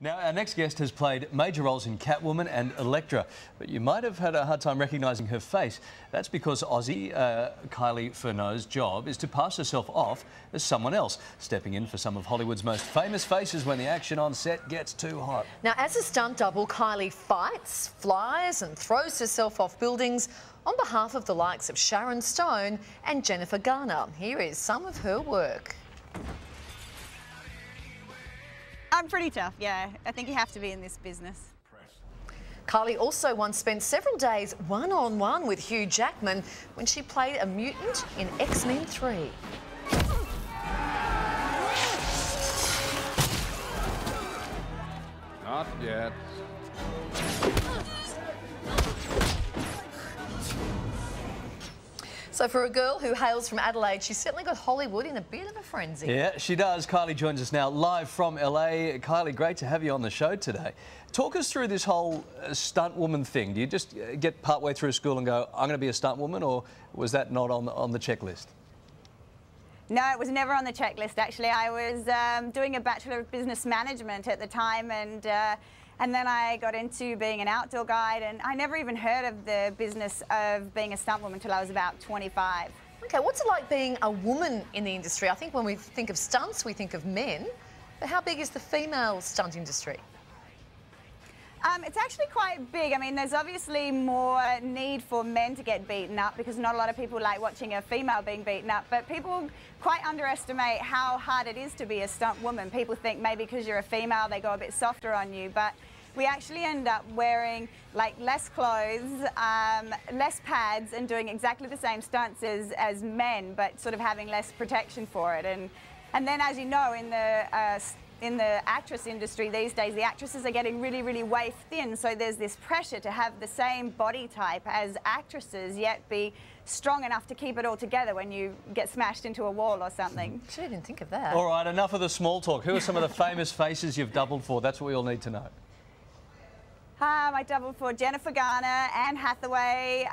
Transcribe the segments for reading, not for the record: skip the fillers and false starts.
Now, our next guest has played major roles in Catwoman and Elektra, but you might have had a hard time recognising her face. That's because Aussie Kylie Furneaux's job is to pass herself off as someone else, stepping in for some of Hollywood's most famous faces when the action on set gets too hot. Now, as a stunt double, Kylie fights, flies and throws herself off buildings on behalf of the likes of Sharon Stone and Jennifer Garner. Here is some of her work. I'm pretty tough, yeah. I think you have to be in this business. Kylie also once spent several days one-on-one with Hugh Jackman when she played a mutant in X-Men 3. Not yet. So for a girl who hails from Adelaide, she's certainly got Hollywood in a bit of a frenzy. Yeah, she does. Kylie joins us now live from LA. Kylie, great to have you on the show today. Talk us through this whole stunt woman thing. Do you just get partway through school and go, I'm going to be a stunt woman, or was that not on the checklist? No, it was never on the checklist, actually. I was doing a Bachelor of Business Management at the time, and then I got into being an outdoor guide, and I never even heard of the business of being a stunt woman until I was about 25. OK, what's it like being a woman in the industry? I think when we think of stunts, we think of men. But how big is the female stunt industry? It's actually quite big. I mean, there's obviously more need for men to get beaten up because not a lot of people like watching a female being beaten up, but people quite underestimate how hard it is to be a stunt woman. People think maybe because you're a female they go a bit softer on you, but we actually end up wearing like less clothes, less pads, and doing exactly the same stunts as men, but sort of having less protection for it. And then, as you know, in the actress industry these days, the actresses are getting really, really waif thin, so there's this pressure to have the same body type as actresses, yet be strong enough to keep it all together when you get smashed into a wall or something. I didn't think of that. All right, enough of the small talk. Who are some of the famous faces you've doubled for? That's what we all need to know. I doubled for Jennifer Garner, Anne Hathaway,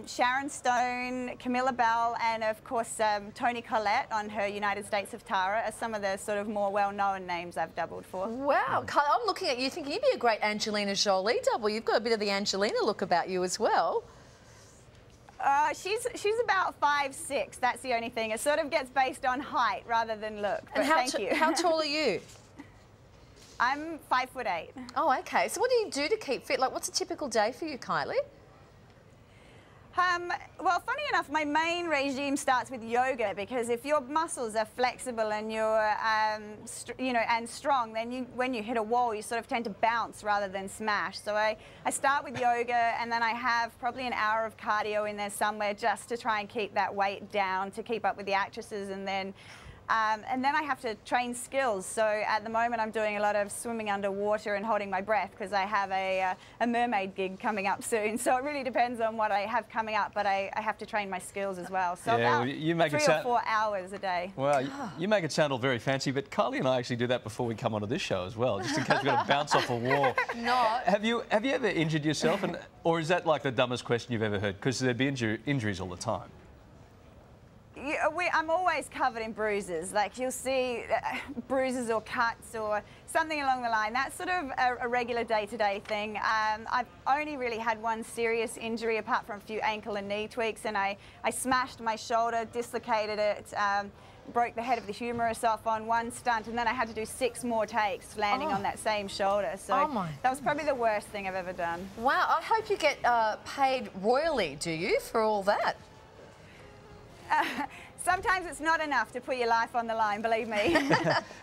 Sharon Stone, Camilla Bell, and of course Toni Collette on her United States of Tara are some of the sort of more well-known names I've doubled for. Wow, Kylie, I'm looking at you thinking you'd be a great Angelina Jolie double. You've got a bit of the Angelina look about you as well. She's about 5'6". That's the only thing. It sort of gets based on height rather than look. And thank you. How tall are you? I'm 5'8". Oh, OK. So what do you do to keep fit? Like, what's a typical day for you, Kylie? Well, funny enough, my main regime starts with yoga, because if your muscles are flexible and you're, and strong, then when you hit a wall, you sort of tend to bounce rather than smash. So I start with yoga, and then I have probably an hour of cardio in there somewhere just to try and keep that weight down to keep up with the actresses, and then I have to train skills. So at the moment I'm doing a lot of swimming underwater and holding my breath because I have a mermaid gig coming up soon. So it really depends on what I have coming up, but I have to train my skills as well. So yeah, about you make 3 or 4 hours a day. Well, you make it sound all very fancy, but Kylie and I actually do that before we come onto this show as well, just in case we've got to bounce off a wall. Not. Have you ever injured yourself, or is that like the dumbest question you've ever heard? Because there'd be injuries all the time. I'm always covered in bruises. Like, you'll see bruises or cuts or something along the line. That's sort of a regular day-to-day thing. I've only really had one serious injury apart from a few ankle and knee tweaks, and I smashed my shoulder, dislocated it, broke the head of the humerus off on one stunt, and then I had to do 6 more takes landing on that same shoulder. So that was probably the worst thing I've ever done. Wow, I hope you get paid royally, do you, for all that? Sometimes it's not enough to put your life on the line, believe me.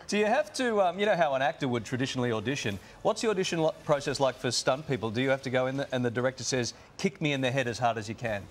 Do you have to, you know how an actor would traditionally audition? What's the audition process like for stunt people? Do you have to go in and the director says, kick me in the head as hard as you can?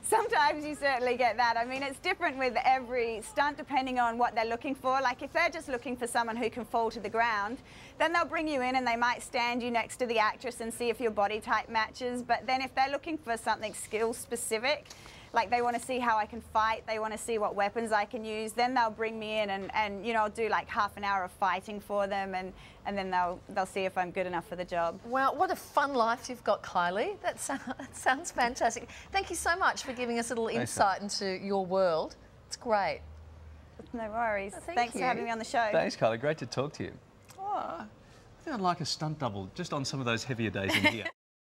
Sometimes you certainly get that. I mean, it's different with every stunt depending on what they're looking for. Like, if they're just looking for someone who can fall to the ground, then they'll bring you in and they might stand you next to the actress and see if your body type matches. But then if they're looking for something skill specific, like they want to see how I can fight, they want to see what weapons I can use, then they'll bring me in and you know, I'll do like half an hour of fighting for them, and then they'll see if I'm good enough for the job. Wow, what a fun life you've got, Kylie. That sounds fantastic. Thank you so much for giving us a little insight into your world. It's great. No worries. Thanks for having me on the show. Thanks, Kylie. Great to talk to you. Oh, I think I'd like a stunt double just on some of those heavier days in here.